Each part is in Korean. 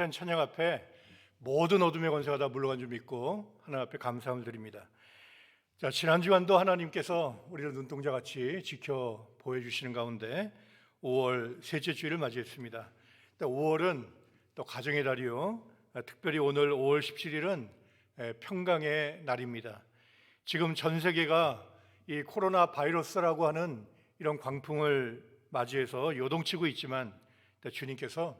찬양 앞에 모든 어둠의 권세가 다 물러간 줄 믿고 하나님 앞에 감사함을 드립니다. 자, 지난 주간도 하나님께서 우리를 눈동자같이 지켜 보여주시는 가운데 5월 셋째 주일을 맞이했습니다. 5월은 또 가정의 달이요, 특별히 오늘 5월 17일은 평강의 날입니다. 지금 전 세계가 이 코로나 바이러스라고 하는 이런 광풍을 맞이해서 요동치고 있지만 주님께서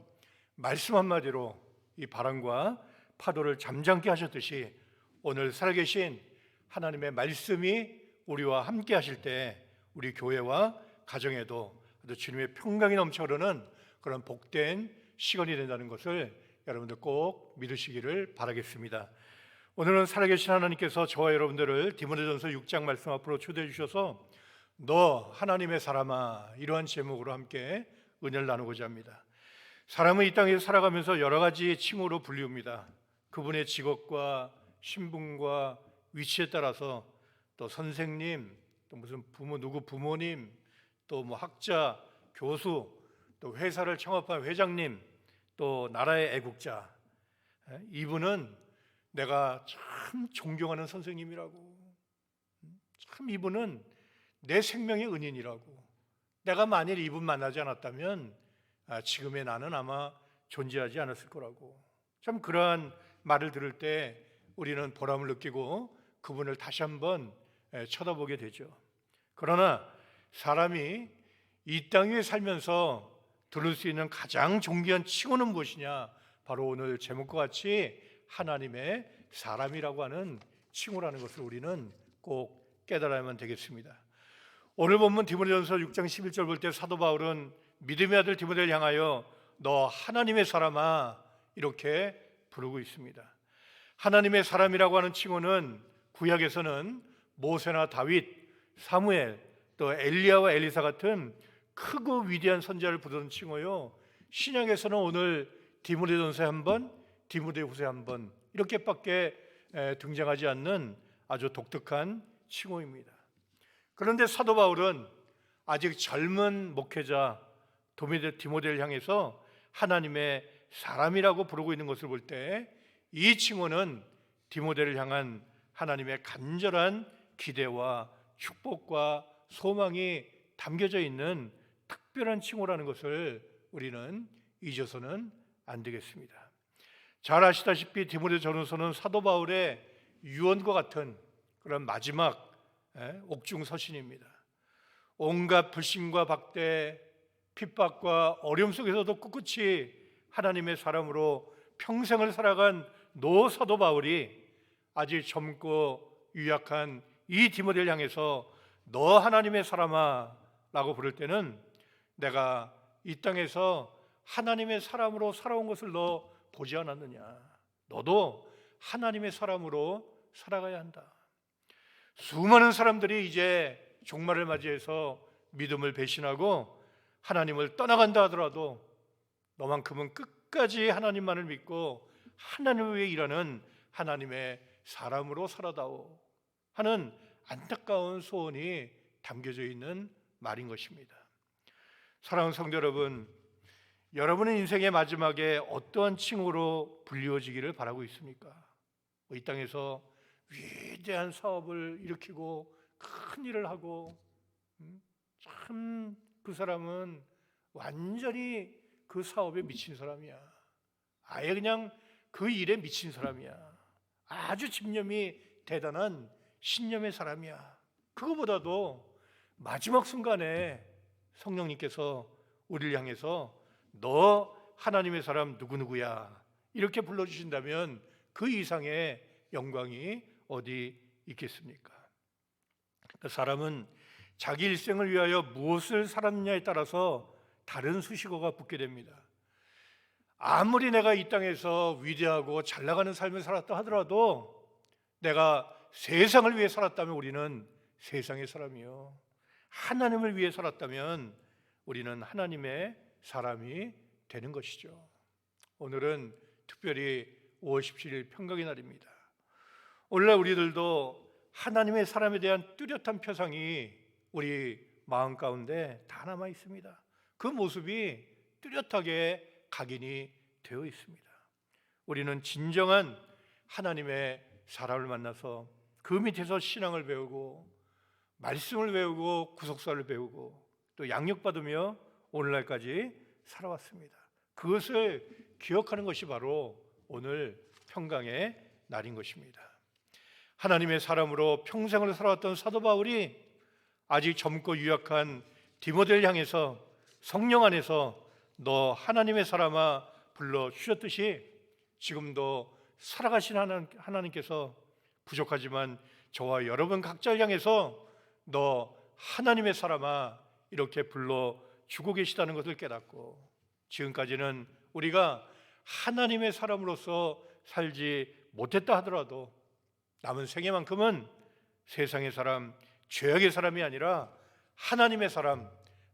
말씀 한마디로 이 바람과 파도를 잠잠케 하셨듯이 오늘 살아계신 하나님의 말씀이 우리와 함께 하실 때 우리 교회와 가정에도 주님의 평강이 넘쳐 흐르는 그런 복된 시간이 된다는 것을 여러분들 꼭 믿으시기를 바라겠습니다. 오늘은 살아계신 하나님께서 저와 여러분들을 디모데전서 6장 말씀 앞으로 초대해 주셔서 너 하나님의 사람아, 이러한 제목으로 함께 은혜를 나누고자 합니다. 사람은 이 땅에서 살아가면서 여러 가지 칭호로 불리웁니다. 그분의 직업과 신분과 위치에 따라서 또 선생님, 또 무슨 누구 부모님, 또 뭐 학자, 교수, 또 회사를 창업한 회장님, 또 나라의 애국자. 이분은 내가 참 존경하는 선생님이라고, 참 이분은 내 생명의 은인이라고, 내가 만일 이분 만나지 않았다면 지금의 나는 아마 존재하지 않았을 거라고, 참 그러한 말을 들을 때 우리는 보람을 느끼고 그분을 다시 한번 쳐다보게 되죠. 그러나 사람이 이 땅 위에 살면서 들을 수 있는 가장 존귀한 칭호는 무엇이냐? 바로 오늘 제목과 같이 하나님의 사람이라고 하는 칭호라는 것을 우리는 꼭 깨달아야만 되겠습니다. 오늘 본문 디모데전서 6장 11절 볼 때 사도 바울은 믿음의 아들 디모데를 향하여 너 하나님의 사람아 이렇게 부르고 있습니다. 하나님의 사람이라고 하는 칭호는 구약에서는 모세나 다윗, 사무엘, 또 엘리야와 엘리사 같은 크고 위대한 선지자를 부르는 칭호요, 신약에서는 오늘 디모데전서에 한 번, 디모데후서에 한 번 이렇게밖에 등장하지 않는 아주 독특한 칭호입니다. 그런데 사도 바울은 아직 젊은 목회자 디모데를 향해서 하나님의 사람이라고 부르고 있는 것을 볼 때 이 칭호는 디모데를 향한 하나님의 간절한 기대와 축복과 소망이 담겨져 있는 특별한 칭호라는 것을 우리는 잊어서는 안 되겠습니다. 잘 아시다시피 디모데 전후서는 사도 바울의 유언과 같은 그런 마지막 옥중 서신입니다. 온갖 불신과 박대, 핍박과 어려움 속에서도 꿋꿋이 하나님의 사람으로 평생을 살아간 노 사도 바울이 아직 젊고 유약한 이 디모데를 향해서 너 하나님의 사람아 라고 부를 때는 내가 이 땅에서 하나님의 사람으로 살아온 것을 너 보지 않았느냐? 너도 하나님의 사람으로 살아가야 한다. 수많은 사람들이 이제 종말을 맞이해서 믿음을 배신하고 하나님을 떠나간다 하더라도 너만큼은 끝까지 하나님만을 믿고 하나님을 위해 일하는 하나님의 사람으로 살아다오 하는 안타까운 소원이 담겨져 있는 말인 것입니다. 사랑하는 성도 여러분, 여러분의 인생의 마지막에 어떠한 칭호로 불리워지기를 바라고 있습니까? 이 땅에서 위대한 사업을 일으키고 큰 일을 하고 참 그 사람은 완전히 그 사업에 미친 사람이야. 아예 그냥 그 일에 미친 사람이야. 아주 집념이 대단한 신념의 사람이야. 그거보다도 마지막 순간에 성령님께서 우리를 향해서 너 하나님의 사람 누구누구야 이렇게 불러주신다면 그 이상의 영광이 어디 있겠습니까? 사람은 자기 일생을 위하여 무엇을 살았느냐에 따라서 다른 수식어가 붙게 됩니다. 아무리 내가 이 땅에서 위대하고 잘 나가는 삶을 살았다 하더라도 내가 세상을 위해 살았다면 우리는 세상의 사람이요, 하나님을 위해 살았다면 우리는 하나님의 사람이 되는 것이죠. 오늘은 특별히 5월 17일 평강의 날입니다. 오늘날 우리들도 하나님의 사람에 대한 뚜렷한 표상이 우리 마음 가운데 다 남아 있습니다. 그 모습이 뚜렷하게 각인이 되어 있습니다. 우리는 진정한 하나님의 사람을 만나서 그 밑에서 신앙을 배우고 말씀을 배우고 구속사를 배우고 또 양육받으며 오늘날까지 살아왔습니다. 그것을 기억하는 것이 바로 오늘 평강의 날인 것입니다. 하나님의 사람으로 평생을 살아왔던 사도 바울이 아직 젊고 유약한 디모데를 향해서 성령 안에서 너 하나님의 사람아 불러 주셨듯이 지금도 살아가신 하나님께서 부족하지만 저와 여러분 각자를 향해서 너 하나님의 사람아 이렇게 불러 주고 계시다는 것을 깨닫고 지금까지는 우리가 하나님의 사람으로서 살지 못했다 하더라도 남은 생애만큼은 세상의 사람, 죄악의 사람이 아니라 하나님의 사람,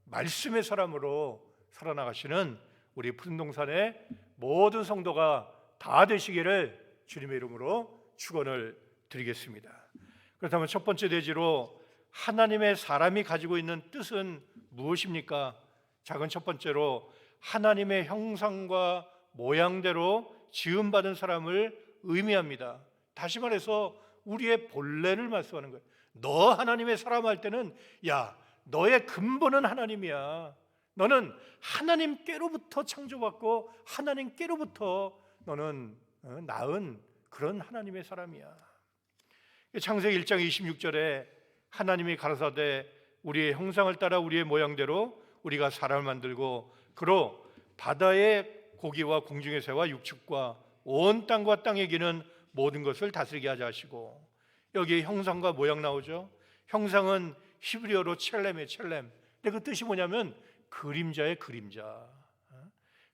말씀의 사람으로 살아나가시는 우리 푸른동산의 모든 성도가 다 되시기를 주님의 이름으로 축원을 드리겠습니다. 그렇다면 첫 번째 대지로 하나님의 사람이 가지고 있는 뜻은 무엇입니까? 작은 첫 번째로 하나님의 형상과 모양대로 지음받은 사람을 의미합니다. 다시 말해서 우리의 본래를 말씀하는 거예요. 너 하나님의 사람 할 때는 야, 너의 근본은 하나님이야. 너는 하나님께로부터 창조받고 하나님께로부터 너는 낳은 그런 하나님의 사람이야. 창세기 1장 26절에 하나님이 가라사대 우리의 형상을 따라 우리의 모양대로 우리가 사람을 만들고 그로 바다의 고기와 공중의 새와 육축과 온 땅과 땅에 기는 모든 것을 다스리게 하자 하시고, 여기 형상과 모양 나오죠. 형상은 히브리어로 첼렘이에요. 첼렘. 근데 그 뜻이 뭐냐면 그림자의 그림자.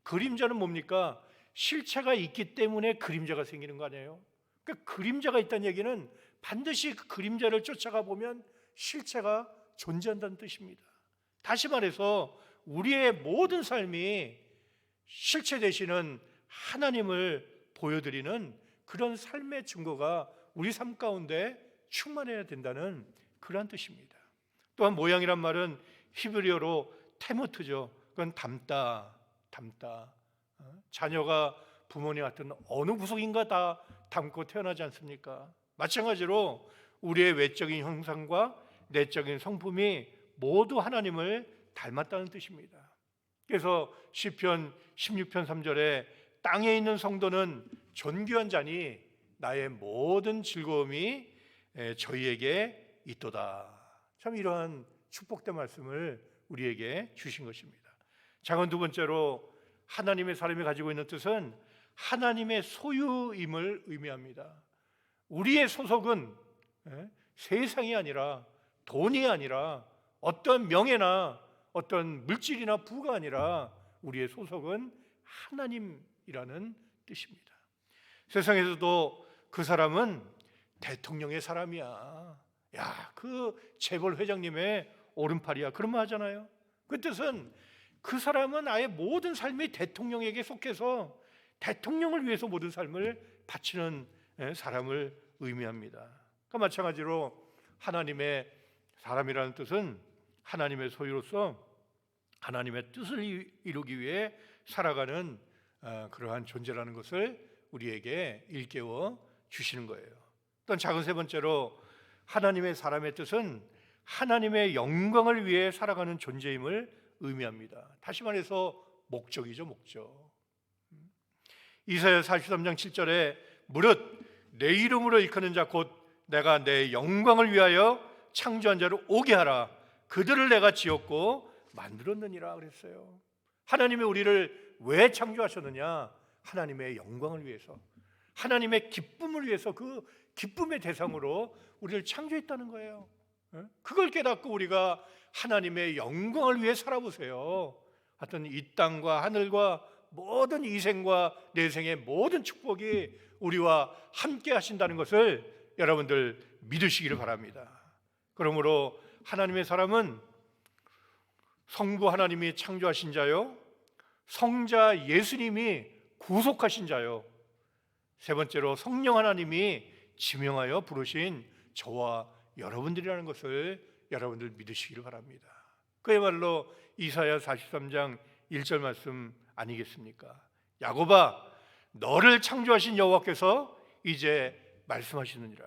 그림자는 뭡니까? 실체가 있기 때문에 그림자가 생기는 거 아니에요? 그러니까 그림자가 있다는 얘기는 반드시 그 그림자를 쫓아가 보면 실체가 존재한다는 뜻입니다. 다시 말해서 우리의 모든 삶이 실체 되시는 하나님을 보여드리는 그런 삶의 증거가 우리 삶 가운데 충만해야 된다는 그런 뜻입니다. 또한 모양이란 말은 히브리어로 테모트죠. 그건 담다. 자녀가 부모님 같은 어느 구석인가 다 닮고 태어나지 않습니까? 마찬가지로 우리의 외적인 형상과 내적인 성품이 모두 하나님을 닮았다는 뜻입니다. 그래서 시편 16편 3절에 땅에 있는 성도는 존귀한 자니 나의 모든 즐거움이 저희에게 있도다. 참 이러한 축복된 말씀을 우리에게 주신 것입니다. 작은 두 번째로 하나님의 사람이 가지고 있는 뜻은 하나님의 소유임을 의미합니다. 우리의 소속은 세상이 아니라 돈이 아니라 어떤 명예나 어떤 물질이나 부가 아니라 우리의 소속은 하나님이라는 뜻입니다. 세상에서도 그 사람은 대통령의 사람이야. 야, 그 재벌 회장님의 오른팔이야. 그런 말 하잖아요. 그 뜻은 그 사람은 아예 모든 삶이 대통령에게 속해서 대통령을 위해서 모든 삶을 바치는 사람을 의미합니다. 그러니까 마찬가지로 하나님의 사람이라는 뜻은 하나님의 소유로서 하나님의 뜻을 이루기 위해 살아가는 그러한 존재라는 것을 우리에게 일깨워 주시는 거예요. 또 작은 세 번째로 하나님의 사람의 뜻은 하나님의 영광을 위해 살아가는 존재임을 의미합니다. 다시 말해서 목적이죠, 목적. 이사야 43장 7절에 무릇 내 이름으로 일컫는 자 곧 내가 내 영광을 위하여 창조한 자를 오게 하라. 그들을 내가 지었고 만들었느니라 그랬어요. 하나님이 우리를 왜 창조하셨느냐? 하나님의 영광을 위해서, 하나님의 기쁨을 위해서, 그 기쁨의 대상으로 우리를 창조했다는 거예요. 그걸 깨닫고 우리가 하나님의 영광을 위해 살아보세요. 하여튼 이 땅과 하늘과 모든 이생과 내생의 모든 축복이 우리와 함께 하신다는 것을 여러분들 믿으시기를 바랍니다. 그러므로 하나님의 사람은 성부 하나님이 창조하신 자요, 성자 예수님이 구속하신 자요, 세 번째로 성령 하나님이 지명하여 부르신 저와 여러분들이라는 것을 여러분들 믿으시기를 바랍니다. 그야말로 이사야 43장 1절 말씀 아니겠습니까? 야곱아 너를 창조하신 여호와께서 이제 말씀하시느니라.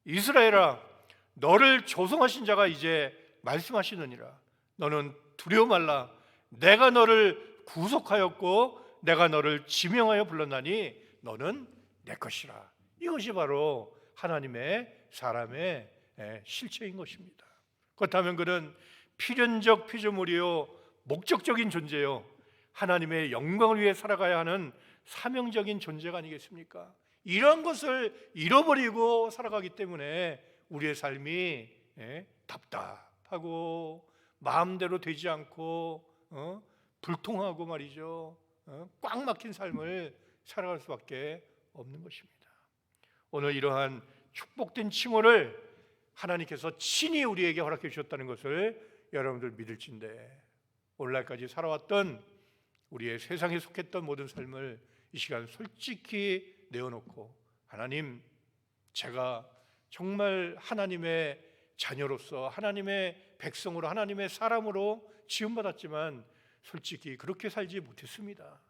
이스라엘아, 너를 조성하신 자가 이제 말씀하시느니라. 너는 두려워 말라. 내가 너를 구속하였고 내가 너를 지명하여 불렀나니 너는 내 것이라. 이것이 바로 하나님의 사람의 실체인 것입니다. 그렇다면 그는 필연적 피조물이요 목적적인 존재요 하나님의 영광을 위해 살아가야 하는 사명적인 존재가 아니겠습니까? 이런 것을 잃어버리고 살아가기 때문에 우리의 삶이 답답하고 마음대로 되지 않고 불통하고 말이죠, 꽉 막힌 삶을 살아갈 수밖에 없는 것입니다. 오늘 이러한 축복된 칭호를 하나님께서 친히 우리에게 허락해 주셨다는 것을 여러분들 믿을진데, 오늘날까지 살아왔던 우리의 세상에 속했던 모든 삶을 이 시간 솔직히 내어놓고, 하나님, 제가 정말 하나님의 자녀로서 하나님의 백성으로 하나님의 사람으로 지음받았지만 솔직히 그렇게 살지 못했습니다.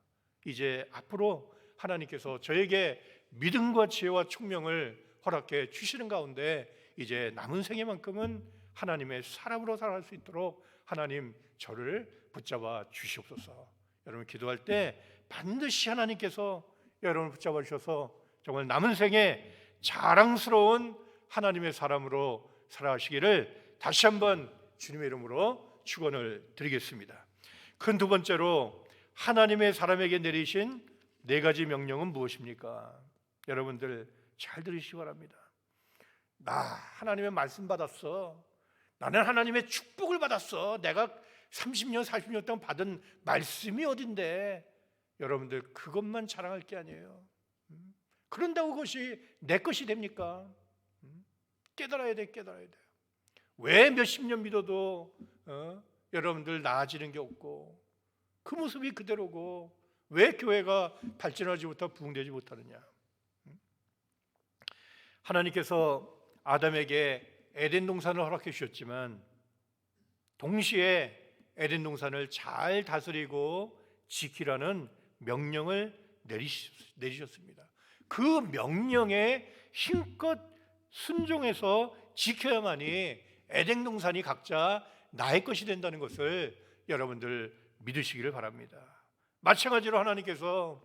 이제 앞으로 하나님께서 저에게 믿음과 지혜와 총명을 허락해 주시는 가운데 이제 남은 생애만큼은 하나님의 사람으로 살아갈 수 있도록 하나님 저를 붙잡아 주시옵소서. 여러분 기도할 때 반드시 하나님께서 여러분을 붙잡아 주셔서 정말 남은 생에 자랑스러운 하나님의 사람으로 살아가시기를 다시 한번 주님의 이름으로 축원을 드리겠습니다. 큰 두 번째로 하나님의 사람에게 내리신 네 가지 명령은 무엇입니까? 여러분들 잘 들으시기 바랍니다. 나 하나님의 말씀 받았어. 나는 하나님의 축복을 받았어. 내가 30년 40년 동안 받은 말씀이 어딘데? 여러분들 그것만 자랑할 게 아니에요. 그런다고 그것이 내 것이 됩니까? 깨달아야 돼, 깨달아야 돼요. 왜 몇십 년 믿어도 여러분들 나아지는 게 없고 그 모습이 그대로고 왜 교회가 발전하지 못하고 부흥되지 못하느냐? 하나님께서 아담에게 에덴 동산을 허락해 주셨지만 동시에 에덴 동산을 잘 다스리고 지키라는 명령을 내리셨습니다. 그 명령에 힘껏 순종해서 지켜야만이 에덴 동산이 각자 나의 것이 된다는 것을 여러분들 믿으시기를 바랍니다. 마찬가지로 하나님께서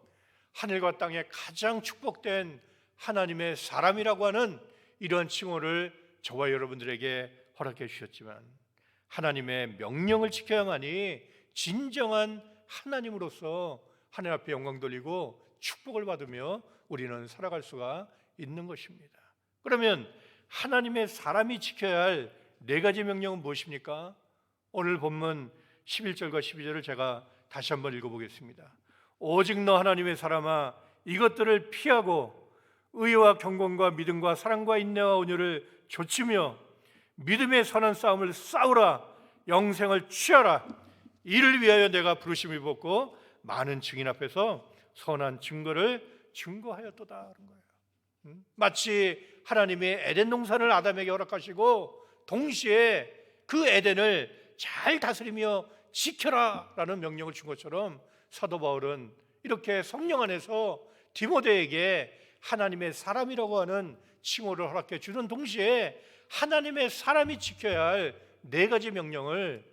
하늘과 땅에 가장 축복된 하나님의 사람이라고 하는 이러한 칭호를 저와 여러분들에게 허락해 주셨지만 하나님의 명령을 지켜야만이 진정한 하나님으로서 하늘 앞에 영광 돌리고 축복을 받으며 우리는 살아갈 수가 있는 것입니다. 그러면 하나님의 사람이 지켜야 할 네 가지 명령은 무엇입니까? 오늘 본문 11절과 12절을 제가 다시 한번 읽어보겠습니다. 오직 너 하나님의 사람아, 이것들을 피하고 의와 경건과 믿음과 사랑과 인내와 온유를 조치며 믿음의 선한 싸움을 싸우라. 영생을 취하라. 이를 위하여 내가 부르심을 입었고 많은 증인 앞에서 선한 증거를 증거하였도다 그런 거예요. 마치 하나님이 에덴 동산을 아담에게 허락하시고 동시에 그 에덴을 잘 다스리며 지켜라라는 명령을 준 것처럼 사도 바울은 이렇게 성령 안에서 디모데에게 하나님의 사람이라고 하는 칭호를 허락해 주는 동시에 하나님의 사람이 지켜야 할 네 가지 명령을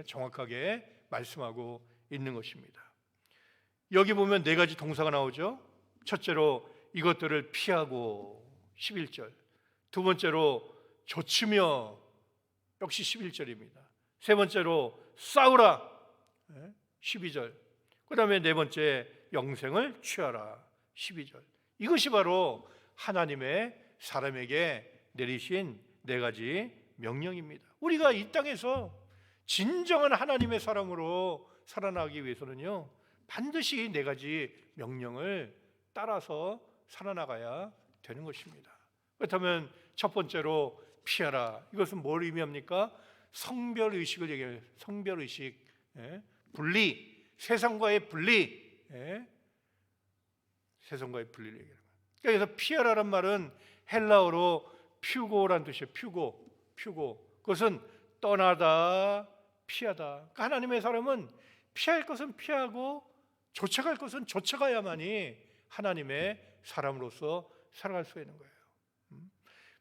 정확하게 말씀하고 있는 것입니다. 여기 보면 네 가지 동사가 나오죠. 첫째로 이것들을 피하고 11절, 두 번째로 조치며 역시 11절입니다. 세 번째로 싸우라 12절, 그 다음에 네 번째 영생을 취하라 12절. 이것이 바로 하나님의 사람에게 내리신 네 가지 명령입니다. 우리가 이 땅에서 진정한 하나님의 사람으로 살아나기 위해서는요 반드시 네 가지 명령을 따라서 살아나가야 되는 것입니다. 그렇다면 첫 번째로 피하라. 이것은 뭘 의미합니까? 성별의식을 얘기해요. 성별의식, 분리, 세상과의 분리, 세상과의 분리를 얘기하는 거예요. 그래서 피하라란 말은 헬라어로 퓨고란 뜻이에요. 퓨고. 그것은 떠나다, 피하다. 그러니까 하나님의 사람은 피할 것은 피하고 쫓아갈 것은 쫓아가야만이 하나님의 사람으로서 살아갈 수 있는 거예요.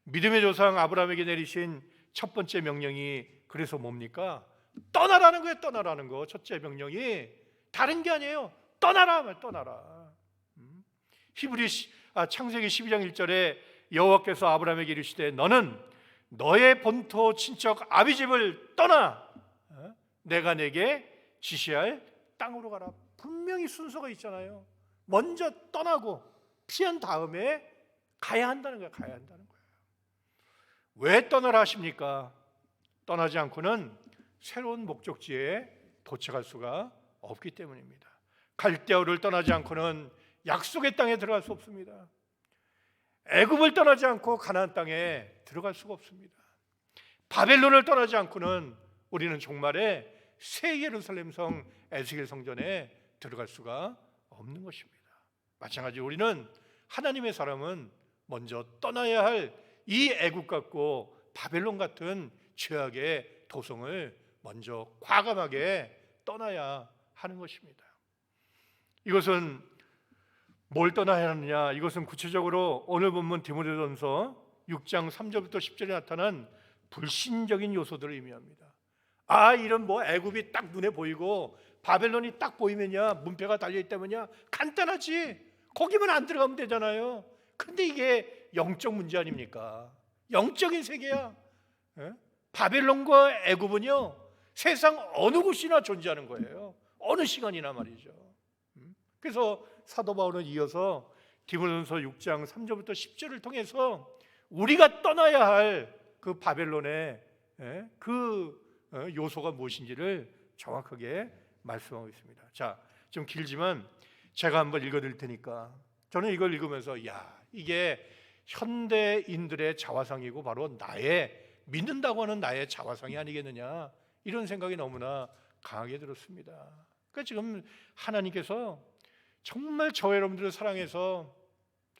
믿음의 조상 아브라함에게 내리신 첫 번째 명령이 그래서 뭡니까? 떠나라는 거예요. 떠나라는 거. 첫째 명령이 다른 게 아니에요. 떠나라, 떠나라. 창세기 12장 1절에 여호와께서 아브라함에게 이르시되 너는 너의 본토 친척 아비집을 떠나 내가 내게 지시할 땅으로 가라. 분명히 순서가 있잖아요. 먼저 떠나고 피한 다음에 가야 한다는 거예요. 가야 한다는 거예요. 왜 떠나라 하십니까? 떠나지 않고는 새로운 목적지에 도착할 수가 없기 때문입니다. 갈대아우를 떠나지 않고는 약속의 땅에 들어갈 수 없습니다. 애굽을 떠나지 않고 가나안 땅에 들어갈 수가 없습니다. 바벨론을 떠나지 않고는 우리는 종말에 새 예루살렘 성 에스겔 성전에 들어갈 수가 없는 것입니다. 마찬가지로 우리는 하나님의 사람은 먼저 떠나야 할 이 애굽 같고 바벨론 같은 죄악의 도성을 먼저 과감하게 떠나야 하는 것입니다. 이것은 뭘 떠나야 하느냐? 이것은 구체적으로 오늘 본문 디모데전서 6장 3절부터 10절에 나타난 불신적인 요소들을 의미합니다. 이런 애굽이 딱 눈에 보이고 바벨론이 딱 보이면야 문패가 달려있다면야 간단하지. 거기만 안 들어가면 되잖아요. 근데 이게 영적 문제 아닙니까? 영적인 세계야. 바벨론과 애굽은요 세상 어느 곳이나 존재하는 거예요. 어느 시간이나 말이죠. 그래서 사도 바울은 이어서 디모데전서 6장 3절부터 10절을 통해서 우리가 떠나야 할 그 바벨론의 그 요소가 무엇인지를 정확하게 말씀하고 있습니다. 자, 좀 길지만 제가 한번 읽어드릴 테니까 저는 이걸 읽으면서 이게 현대인들의 자화상이고 바로 믿는다고 하는 나의 자화상이 아니겠느냐 이런 생각이 너무나 강하게 들었습니다. 그러니까 지금 하나님께서 정말 저와 여러분들을 사랑해서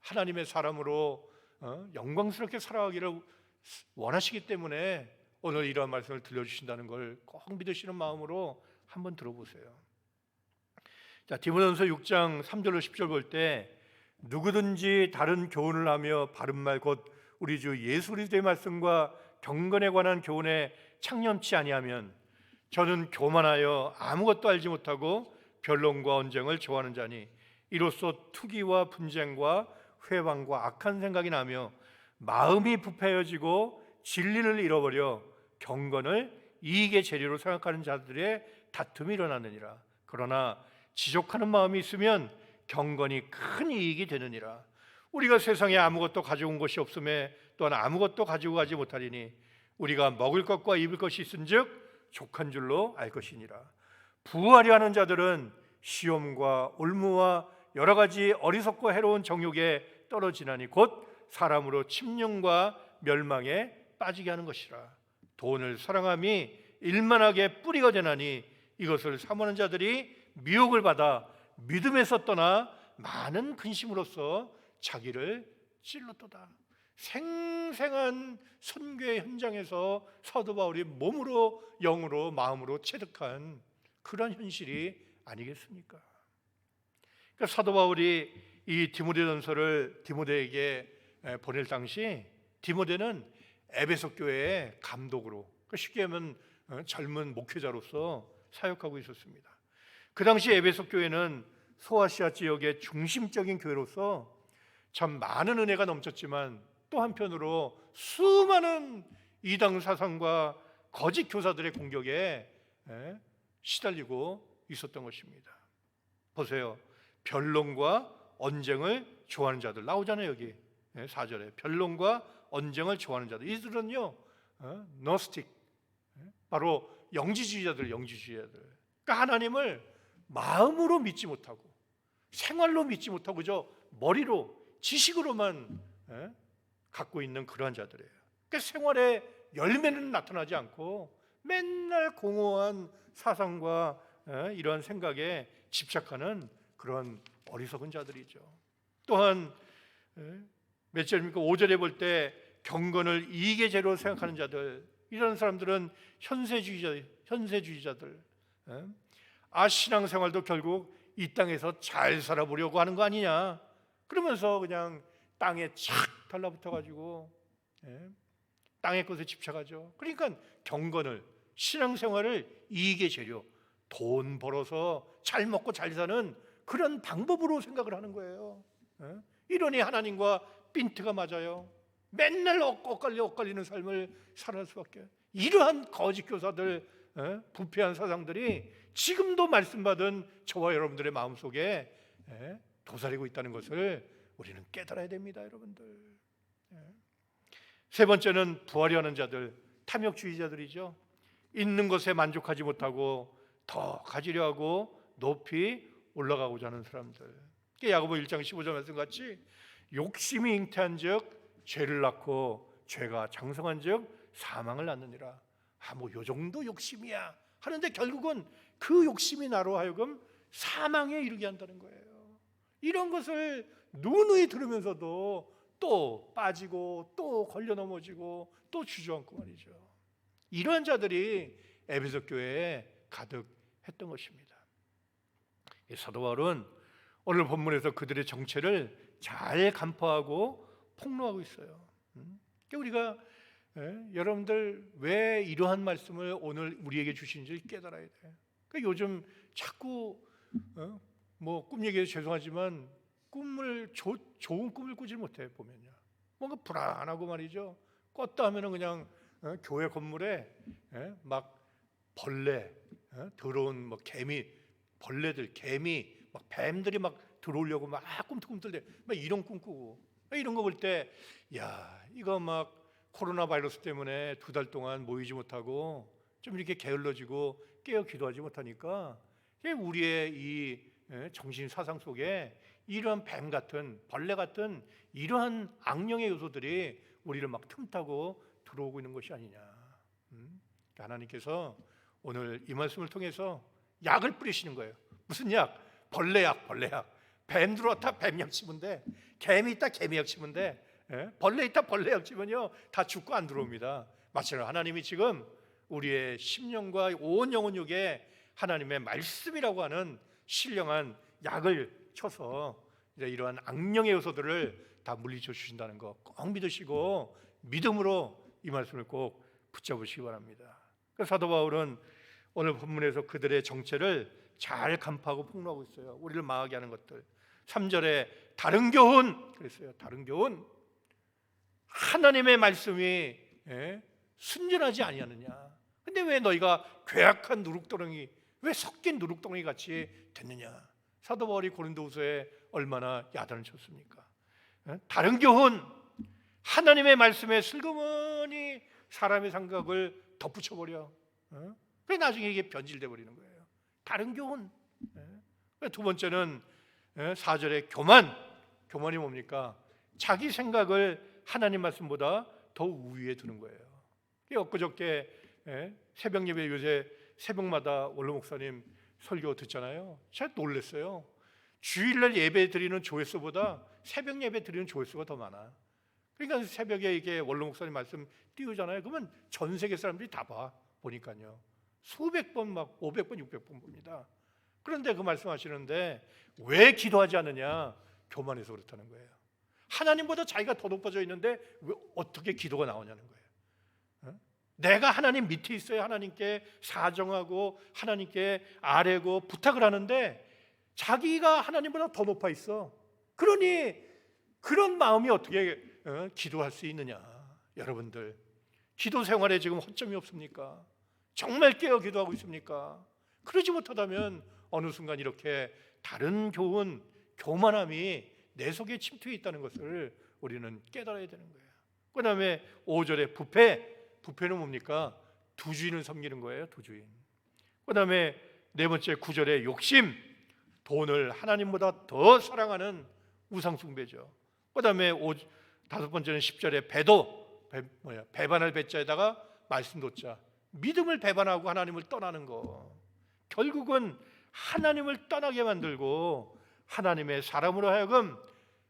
하나님의 사람으로 영광스럽게 살아가기를 원하시기 때문에 오늘 이러한 말씀을 들려주신다는 걸 꼭 믿으시는 마음으로 한번 들어보세요. 자, 디모데전서 6장 3절로 10절 볼 때 누구든지 다른 교훈을 하며 바른 말 곧 우리 주 예수 그리스도의 말씀과 경건에 관한 교훈에 창념치 아니하면 저는 교만하여 아무것도 알지 못하고 변론과 언쟁을 좋아하는 자니 이로써 투기와 분쟁과 회방과 악한 생각이 나며 마음이 부패해지고 진리를 잃어버려 경건을 이익의 재료로 생각하는 자들의 다툼이 일어나느니라. 그러나 지족하는 마음이 있으면 경건이 큰 이익이 되느니라. 우리가 세상에 아무것도 가져온 것이 없음에 또한 아무것도 가지고 가지 못하리니 우리가 먹을 것과 입을 것이 있은즉 족한 줄로 알 것이니라. 부하려 하는 자들은 시험과 올무와 여러 가지 어리석고 해로운 정욕에 떨어지나니 곧 사람으로 침륜과 멸망에 빠지게 하는 것이라. 돈을 사랑함이 일만하게 뿌리가 되나니 이것을 사모하는 자들이 미혹을 받아 믿음에서 떠나 많은 근심으로써 자기를 찔렀도다. 생생한 선교의 현장에서 사도 바울이 몸으로 영으로 마음으로 체득한 그런 현실이 아니겠습니까? 그러니까 사도 바울이 이 디모데전서를 디모데에게 보낼 당시 디모데는 에베소 교회의 감독으로, 쉽게 하면 젊은 목회자로서 사역하고 있었습니다. 그 당시 에베소 교회는 소아시아 지역의 중심적인 교회로서 참 많은 은혜가 넘쳤지만 또 한편으로 수많은 이당 사상과 거짓 교사들의 공격에 시달리고 있었던 것입니다. 보세요. 변론과 언쟁을 좋아하는 자들 나오잖아요. 여기 4절에 변론과 언쟁을 좋아하는 자들, 이들은요 노스틱, 바로 영지주의자들. 그러니까 하나님을 마음으로 믿지 못하고 생활로 믿지 못하고 그저 머리로 지식으로만 갖고 있는 그러한 자들이에요. 그러니까 생활에 열매는 나타나지 않고 맨날 공허한 사상과 이러한 생각에 집착하는 그런 어리석은 자들이죠. 또한 몇 절입니까? 5절에 볼 때 경건을 이익의 재료로 생각하는 자들, 이런 사람들은 현세주의자들. 신앙생활도 결국 이 땅에서 잘 살아보려고 하는 거 아니냐, 그러면서 그냥 땅에 착 달라붙어 가지고 땅의 것에 집착하죠. 그러니까 경건을, 신앙생활을 이익의 재료, 돈 벌어서 잘 먹고 잘 사는 그런 방법으로 생각을 하는 거예요. 이러니 하나님과 핀트가 맞아요. 맨날 엇갈리는 삶을 살아갈 수밖에. 이러한 거짓 교사들, 부패한 사상들이 지금도 말씀받은 저와 여러분들의 마음속에 도사리고 있다는 것을 우리는 깨달아야 됩니다, 여러분들. 세 번째는 부하려 하는 자들, 탐욕주의자들이죠. 있는 것에 만족하지 못하고 더 가지려 하고 높이 올라가고자 하는 사람들. 야고보 1장 15절 말씀 같이 욕심이 잉태한즉 죄를 낳고 죄가 장성한즉 사망을 낳느니라. 뭐 요 정도 욕심이야 하는데 결국은 그 욕심이 나로 하여금 사망에 이르게 한다는 거예요. 이런 것을 누누이 들으면서도 또 빠지고 또 걸려 넘어지고 또 주저앉고 말이죠. 이러한 자들이 에베소 교회에 가득했던 것입니다. 사도 바울은 오늘 본문에서 그들의 정체를 잘 간파하고 폭로하고 있어요. 우리가 여러분들 왜 이러한 말씀을 오늘 우리에게 주신지 깨달아야 돼요. 그러니까 요즘 자꾸 뭐 꿈 얘기해서 죄송하지만 좋은 꿈을 꾸지 못해 보면요. 뭔가 불안하고 말이죠. 껐다 하면은 그냥 교회 건물에 막 벌레, 더러운 뭐 개미, 벌레들, 개미, 막 뱀들이 막 들어오려고 막 꿈틀꿈틀대, 막 이런 꿈 꾸고 이런 거 볼 때, 야 이거 막 코로나 바이러스 때문에 2달 동안 모이지 못하고 좀 이렇게 게을러지고 깨어 기도하지 못하니까 우리의 이 정신 사상 속에 이러한 뱀 같은 벌레 같은 이러한 악령의 요소들이 우리를 막 틈타고 들어오고 있는 것이 아니냐. 하나님께서 오늘 이 말씀을 통해서 약을 뿌리시는 거예요. 무슨 약? 벌레약. 뱀 들어왔다 뱀약 치면 돼. 개미 있다 개미약 치면 돼. 벌레 있다 벌레약 치면요 다 죽고 안 들어옵니다. 마찬가지로 하나님이 지금 우리의 심령과 온 영혼육에 하나님의 말씀이라고 하는 신령한 약을 쳐서 이제 이러한 악령의 요소들을 다 물리쳐 주신다는 거 꼭 믿으시고 믿음으로 이 말씀을 꼭 붙잡으시기 바랍니다. 그래서 사도 바울은 오늘 본문에서 그들의 정체를 잘 간파하고 폭로하고 있어요. 우리를 망하게 하는 것들. 3절에 다른 교훈 그랬어요. 다른 교훈. 하나님의 말씀이 순전하지 아니하느냐. 근데 왜 너희가 괴악한 누룩더렁이, 왜 섞인 누룩더렁이 같이 됐느냐. 사도 바울이 고린도후서에 얼마나 야단을 쳤습니까? 다른 교훈, 하나님의 말씀에 슬그머니 사람의 생각을 덧붙여버려. 그래 나중에 이게 변질돼 버리는 거예요. 다른 교훈. 두 번째는 4절에 교만이 뭡니까? 자기 생각을 하나님 말씀보다 더 우위에 두는 거예요. 엊그저께 새벽 예배, 요새 새벽마다 원로 목사님 설교 듣잖아요. 제가 놀랐어요. 주일날 예배 드리는 조회수보다 새벽 예배 드리는 조회수가 더 많아. 그러니까 새벽에 이게 원로 목사님 말씀 띄우잖아요. 그러면 전 세계 사람들이 다 보니까요. 수백 번, 막 500번, 600번 봅니다. 그런데 그 말씀하시는데 왜 기도하지 않느냐? 교만해서 그렇다는 거예요. 하나님보다 자기가 더 높아져 있는데 왜 어떻게 기도가 나오냐는 거예요. 내가 하나님 밑에 있어야 하나님께 사정하고 하나님께 아뢰고 부탁을 하는데 자기가 하나님보다 더 높아 있어. 그러니 그런 마음이 어떻게 기도할 수 있느냐. 여러분들 기도 생활에 지금 허점이 없습니까? 정말 깨어 기도하고 있습니까? 그러지 못하다면 어느 순간 이렇게 다른 교훈, 교만함이 내 속에 침투해 있다는 것을 우리는 깨달아야 되는 거예요. 그 다음에 5절에 부패는 뭡니까? 두 주인을 섬기는 거예요. 두 주인. 그 다음에 네 번째 9절에 욕심, 돈을 하나님보다 더 사랑하는 우상숭배죠. 그 다음에 다섯 번째는 10절에 배반할 배자에다가 말씀 돋자, 믿음을 배반하고 하나님을 떠나는 거. 결국은 하나님을 떠나게 만들고 하나님의 사람으로 하여금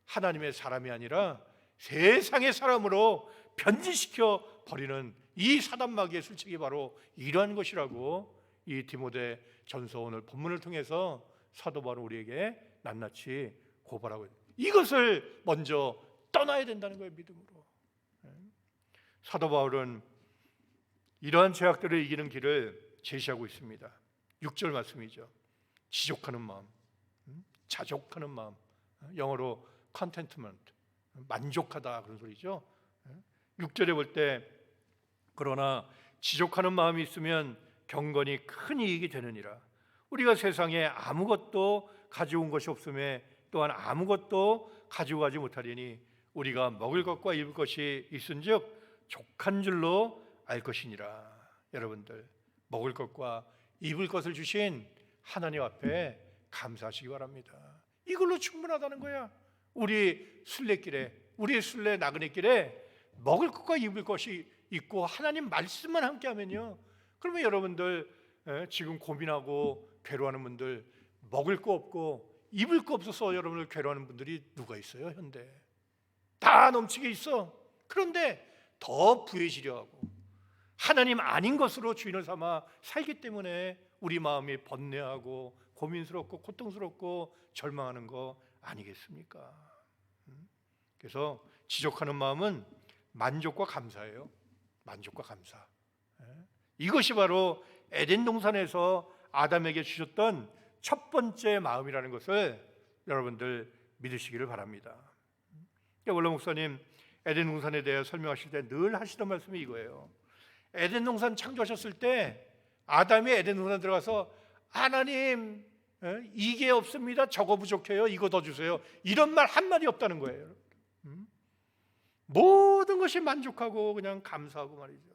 하나님의 사람이 아니라 세상의 사람으로 변질시켜 버리는 이 사단마귀의 술책이 바로 이러한 것이라고 이 디모데 전서 오늘 본문을 통해서 사도 바울은 우리에게 낱낱이 고발하고 이것을 먼저 떠나야 된다는 거예요, 믿음으로. 사도 바울은 이러한 죄악들을 이기는 길을 제시하고 있습니다. 6절 말씀이죠. 지족하는 마음, 자족하는 마음, 영어로 contentment, 만족하다 그런 소리죠. 6절에 볼 때 그러나 지족하는 마음이 있으면 경건이 큰 이익이 되느니라. 우리가 세상에 아무것도 가져온 것이 없음에 또한 아무것도 가지고 가지 못하리니 우리가 먹을 것과 입을 것이 있은즉 족한 줄로 알 것이니라. 여러분들, 먹을 것과 입을 것을 주신 하나님 앞에 감사하시기 바랍니다. 이걸로 충분하다는 거야. 우리 순례길에, 우리의 순례 나그네길에 먹을 것과 입을 것이 있고 하나님 말씀만 함께 하면요, 그러면 여러분들 지금 고민하고 괴로워하는 분들, 먹을 거 없고 입을 거 없어서 여러분들 괴로워하는 분들이 누가 있어요? 현대 다 넘치게 있어. 그런데 더 부해지려 하고 하나님 아닌 것으로 주인을 삼아 살기 때문에 우리 마음이 번뇌하고 고민스럽고 고통스럽고 절망하는 거 아니겠습니까? 그래서 지족하는 마음은 만족과 감사예요. 만족과 감사. 이것이 바로 에덴 동산에서 아담에게 주셨던 첫 번째 마음이라는 것을 여러분들 믿으시기를 바랍니다. 원로 목사님 에덴 동산에 대해 설명하실 때 늘 하시던 말씀이 이거예요. 에덴 동산 창조하셨을 때 아담이 에덴 동산 들어가서 하나님 이게 없습니다, 저거 부족해요, 이거 더 주세요, 이런 말 한마디 없다는 거예요. 모든 것이 만족하고 그냥 감사하고 말이죠.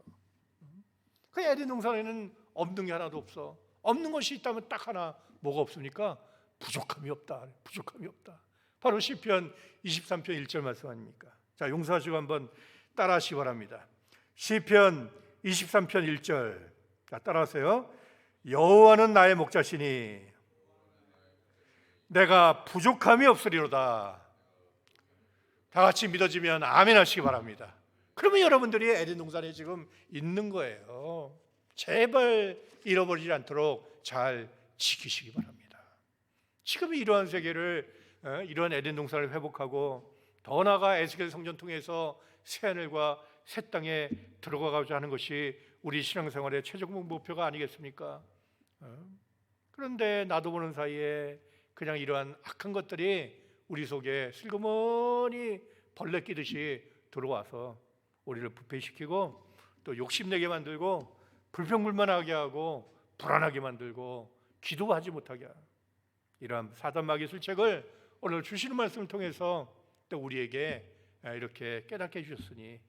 그 에덴 동산에는 없는 게 하나도 없어. 없는 것이 있다면 딱 하나, 뭐가 없습니까? 부족함이 없다. 부족함이 없다. 바로 시편 23편 1절 말씀 아닙니까? 자, 용서하시고 한번 따라하시기 바랍니다. 시편 23편 1절, 자, 따라하세요. 여호와는 나의 목자시니 내가 부족함이 없으리로다. 다 같이 믿어지면 아멘 하시기 바랍니다. 그러면 여러분들이 에덴 동산에 지금 있는 거예요. 제발 잃어버리지 않도록 잘 지키시기 바랍니다. 지금 이러한 세계를, 이러한 에덴 동산을 회복하고 더 나아가 에스겔 성전 통해서 새하늘과 새 땅에 들어가고자 하는 것이 우리 신앙생활의 최종 목표가 아니겠습니까? 그런데 나도 모르는 사이에 그냥 이러한 악한 것들이 우리 속에 슬그머니 벌레 끼듯이 들어와서 우리를 부패시키고 또 욕심내게 만들고 불평불만하게 하고 불안하게 만들고 기도하지 못하게 하는 이러한 사단 마귀의 술책을 오늘 주시는 말씀을 통해서 또 우리에게 이렇게 깨닫게 해주셨으니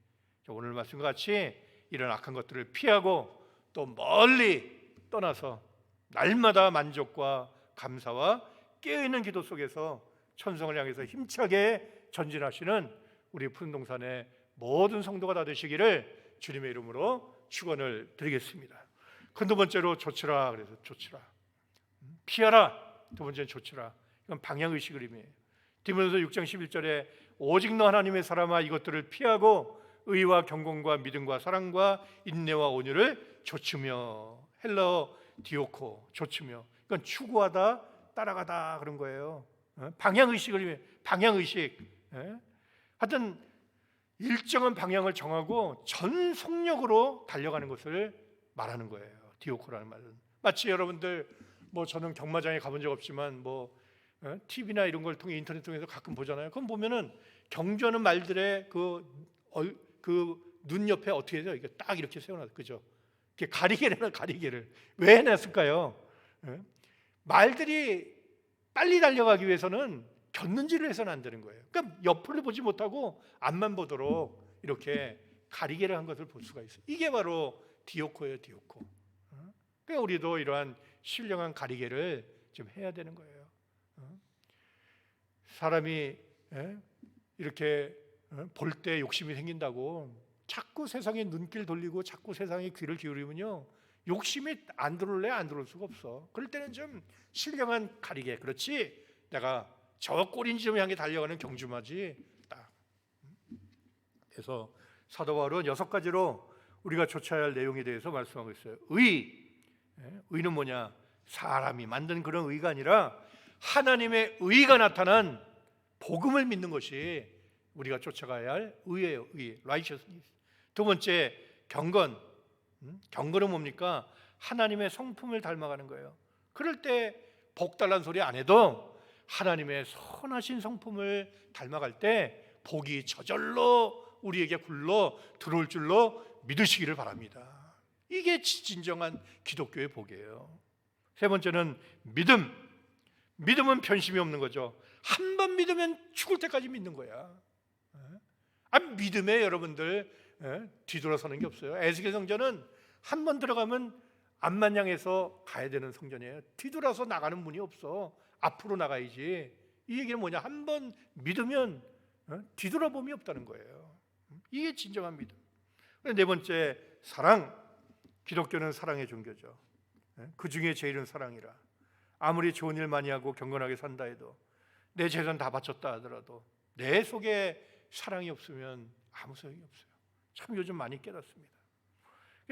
오늘 말씀과 같이 이런 악한 것들을 피하고 또 멀리 떠나서 날마다 만족과 감사와 깨어있는 기도 속에서 천성을 향해서 힘차게 전진하시는 우리 푸른 동산의 모든 성도가 다 되시기를 주님의 이름으로 축원을 드리겠습니다. 그 두 번째로 조치라, 그래서 조치라, 피하라. 두 번째는 조치라. 이건 방향의식을 의미해요. 디모데서 6장 11절에 오직 너 하나님의 사람아 이것들을 피하고 의와 경건과 믿음과 사랑과 인내와 온유를 조치며, 헬라어 디오코, 조치며, 이건 추구하다, 따라가다 그런 거예요. 방향의식을 의미해요. 방향의식. 하여튼 일정한 방향을 정하고 전 속력으로 달려가는 것을 말하는 거예요. 디오코라는 말은 마치 여러분들 저는 경마장에 가본 적 없지만 TV나 이런 걸 통해 인터넷 통해서 가끔 보잖아요. 그럼 보면은 경주하는 말들의 그 눈 옆에 어떻게 해요? 이게 딱 이렇게 세워놨, 그죠? 이렇게 가리개를 왜 해놨을까요? 말들이 빨리 달려가기 위해서는 곁눈질을 해서는 안 되는 거예요. 그러니까 옆을 보지 못하고 앞만 보도록 이렇게 가리개를 한 것을 볼 수가 있어요. 이게 바로 디오코예요, 디오코. 그러니까 우리도 이러한 신령한 가리개를 좀 해야 되는 거예요. 사람이 이렇게 볼 때 욕심이 생긴다고 자꾸 세상에 눈길 돌리고 자꾸 세상에 귀를 기울이면요, 욕심이 안 들어올래? 안 들어올 수가 없어. 그럴 때는 좀 신령한 가리개, 그렇지? 내가 저 꼬린지점 향해 달려가는 경주마지 딱. 그래서 사도 바울은 6가지로 우리가 좇아야 할 내용에 대해서 말씀하고 있어요. 의는 뭐냐? 사람이 만든 그런 의가 아니라 하나님의 의가 나타난 복음을 믿는 것이 우리가 쫓아가야 할 의예요. 의, righteousness. 두 번째, 경건. 경건은 뭡니까? 하나님의 성품을 닮아가는 거예요. 그럴 때 복달란 소리 안 해도 하나님의 선하신 성품을 닮아갈 때 복이 저절로 우리에게 굴러 들어올 줄로 믿으시기를 바랍니다. 이게 진정한 기독교의 복이에요. 세 번째는 믿음. 믿음은 변심이 없는 거죠. 한 번 믿으면 죽을 때까지 믿는 거야. 믿음에 여러분들 뒤돌아서는 게 없어요. 에스겔 성전은 한 번 들어가면 앞만 향해서 가야 되는 성전이에요. 뒤돌아서 나가는 문이 없어. 앞으로 나가야지. 이 얘기는 뭐냐? 한 번 믿으면 뒤돌아봄이 없다는 거예요. 이게 진정한 믿음. 네 번째, 사랑. 기독교는 사랑의 종교죠. 그 중에 제일은 사랑이라. 아무리 좋은 일 많이 하고 경건하게 산다 해도, 내 재산 다 바쳤다 하더라도 내 속에 사랑이 없으면 아무 소용이 없어요. 참 요즘 많이 깨닫습니다.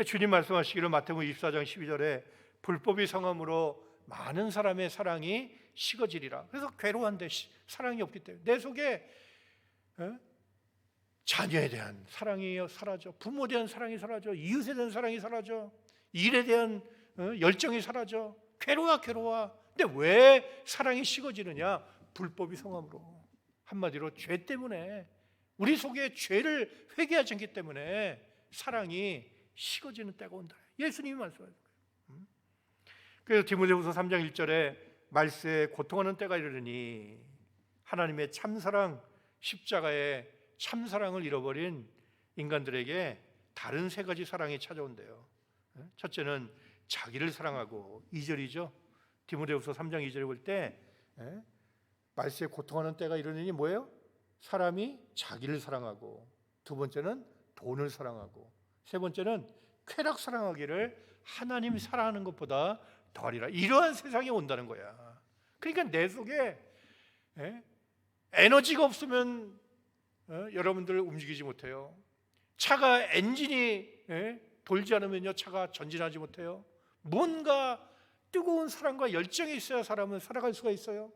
주님 말씀하시기를 마태복음 24장 12절에 불법이 성함으로 많은 사람의 사랑이 식어지리라. 그래서 괴로운데 사랑이 없기 때문에 내 속에 자녀에 대한 사랑이 사라져, 부모에 대한 사랑이 사라져, 이웃에 대한 사랑이 사라져, 일에 대한 열정이 사라져. 괴로워. 근데 왜 사랑이 식어지느냐? 불법이 성함으로. 한마디로 죄 때문에, 우리 속에 죄를 회개하지 않기 때문에 사랑이 식어지는 때가 온다. 예수님이 말씀하신 거예요. 그래서 디모데후서 3장 1절에 말세에 고통하는 때가 이르르니 하나님의 참사랑, 십자가의 참사랑을 잃어버린 인간들에게 다른 세 가지 사랑이 찾아온대요. 첫째는 자기를 사랑하고, 2절이죠. 디모데후서 3장 2절에 볼 때 말세에 고통하는 때가 이르르니 뭐예요? 사람이 자기를 사랑하고, 두 번째는 돈을 사랑하고, 세 번째는 쾌락 사랑하기를 하나님 사랑하는 것보다 더하리라. 이러한 세상이 온다는 거야. 그러니까 내 속에 에너지가 없으면 여러분들 움직이지 못해요. 차가 엔진이 돌지 않으면요, 차가 전진하지 못해요. 뭔가 뜨거운 사랑과 열정이 있어야 사람은 살아갈 수가 있어요.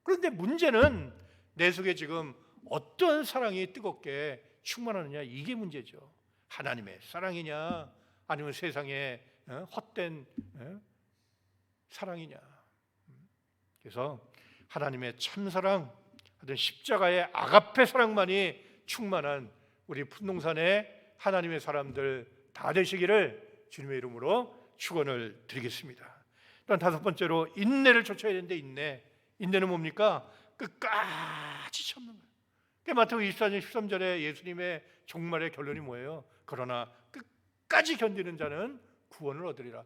그런데 문제는 내 속에 지금 어떤 사랑이 뜨겁게 충만하느냐, 이게 문제죠. 하나님의 사랑이냐, 아니면 세상의 헛된 사랑이냐. 그래서 하나님의 참사랑, 하여튼 십자가의 아가페 사랑만이 충만한 우리 푼동산의 하나님의 사람들 다 되시기를 주님의 이름으로 축원을 드리겠습니다. 또한 다섯 번째로 인내를 좇아야 되는데, 인내는 뭡니까? 끝까지 참는 거예요. 마태복음 24장 13절에 예수님의 종말의 결론이 뭐예요? 그러나 끝까지 견디는 자는 구원을 얻으리라.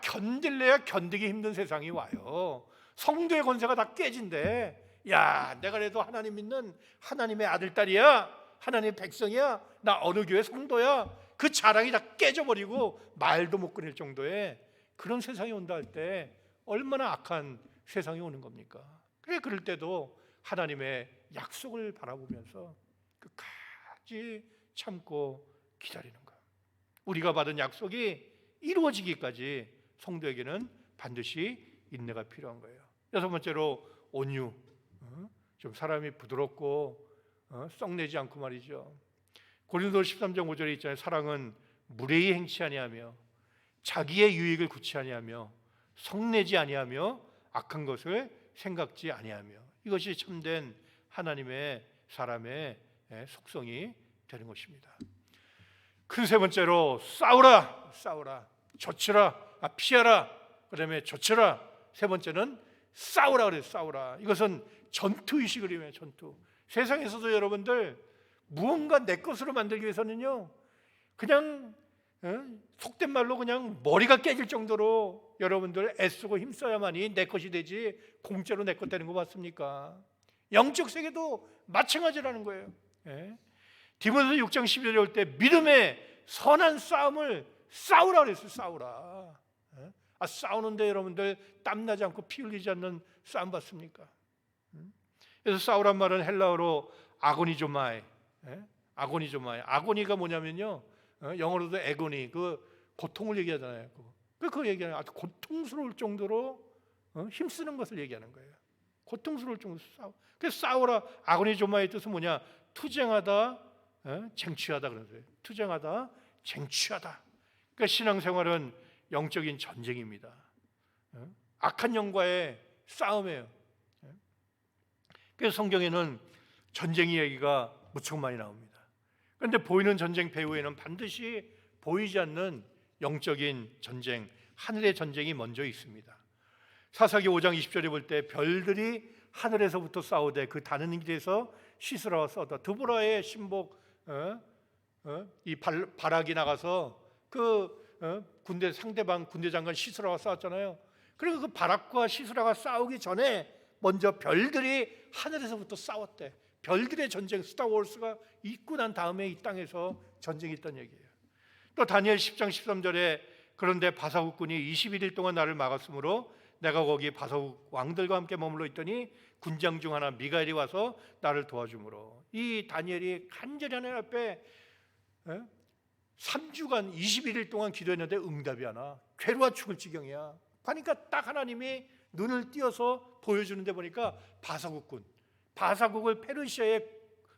견딜래야 견디기 힘든 세상이 와요. 성도의 권세가 다 깨진대. 야, 내가 그래도 하나님 믿는 하나님의 아들, 딸이야, 하나님의 백성이야, 나 어느 교회 성도야, 그 자랑이 다 깨져버리고 말도 못 끊을 정도의 그런 세상이 온다 할 때 얼마나 악한 세상이 오는 겁니까? 그럴 때도 하나님의 약속을 바라보면서 끝까지 참고 기다리는 것. 우리가 받은 약속이 이루어지기까지 성도에게는 반드시 인내가 필요한 거예요. 여섯 번째로 온유. 좀 사람이 부드럽고 썩내지 않고 말이죠. 고린도서 13장 5절에 있잖아요. 사랑은 무례히 행치 아니하며 자기의 유익을 구치 아니하며 성내지 아니하며 악한 것을 생각지 아니하며. 이것이 참된 하나님의 사람의 속성이 되는 것입니다. 큰 세 번째로 싸우라. 젖혀라. 피하라. 그다음에 젖혀라. 세 번째는 싸우라 그래요. 싸우라. 이것은 전투의식을 의미해요. 전투. 세상에서도 여러분들 무언가 내 것으로 만들기 위해서는요, 그냥 속된 말로 그냥 머리가 깨질 정도로 여러분들 애쓰고 힘써야만이 내 것이 되지, 공짜로 내 것 되는 거 맞습니까? 영적 세계도 마찬가지라는 거예요. 디모데서 6장 12절에 올 때 믿음의 선한 싸움을 싸우라 그랬어요. 싸우라. 싸우는데 여러분들 땀나지 않고 피 흘리지 않는 싸움 받습니까? 그래서 싸우란 말은 헬라어로 아고니조마이. 아고니가 뭐냐면요, 영어로도 에고니, 그 고통을 얘기하잖아요. 그 얘기하는 아주 고통스러울 정도로 힘쓰는 것을 얘기하는 거예요. 고통스러울 정도로 싸워. 그래서 싸우라. 아고니조마의 뜻은 뭐냐? 투쟁하다, 쟁취하다 그런 거예요. 투쟁하다, 쟁취하다. 그러니까 신앙생활은 영적인 전쟁입니다. 악한 영과의 싸움이에요. 그래서 성경에는 전쟁 이야기가 무척 많이 나옵니다. 그런데 보이는 전쟁 배후에는 반드시 보이지 않는 영적인 전쟁, 하늘의 전쟁이 먼저 있습니다. 사사기 5장 20절에 볼 때 별들이 하늘에서부터 싸우되 그 다른 길에서 시스라와 싸우다. 드보라의 신복 이 바락이 나가서 군대 상대방 군대 장관 시스라와 싸웠잖아요. 그리고 그 바락과 시스라가 싸우기 전에 먼저 별들이 하늘에서부터 싸웠대. 별들의 전쟁, 스타워스가 있고 난 다음에 이 땅에서 전쟁이 있다는 얘기예요. 또 다니엘 10장 13절에 그런데 바사국군이 21일 동안 나를 막았으므로 내가 거기 바사국 왕들과 함께 머물러 있더니 군장 중 하나 미가엘이 와서 나를 도와주므로. 이 다니엘이 간절히 하나님 앞에 3주간 21일 동안 기도했는데 응답이 안 와. 괴로워 죽을 지경이야. 그러니까 딱 하나님이 눈을 띄어서 보여주는데 보니까 바사국군, 바사국을 페르시아의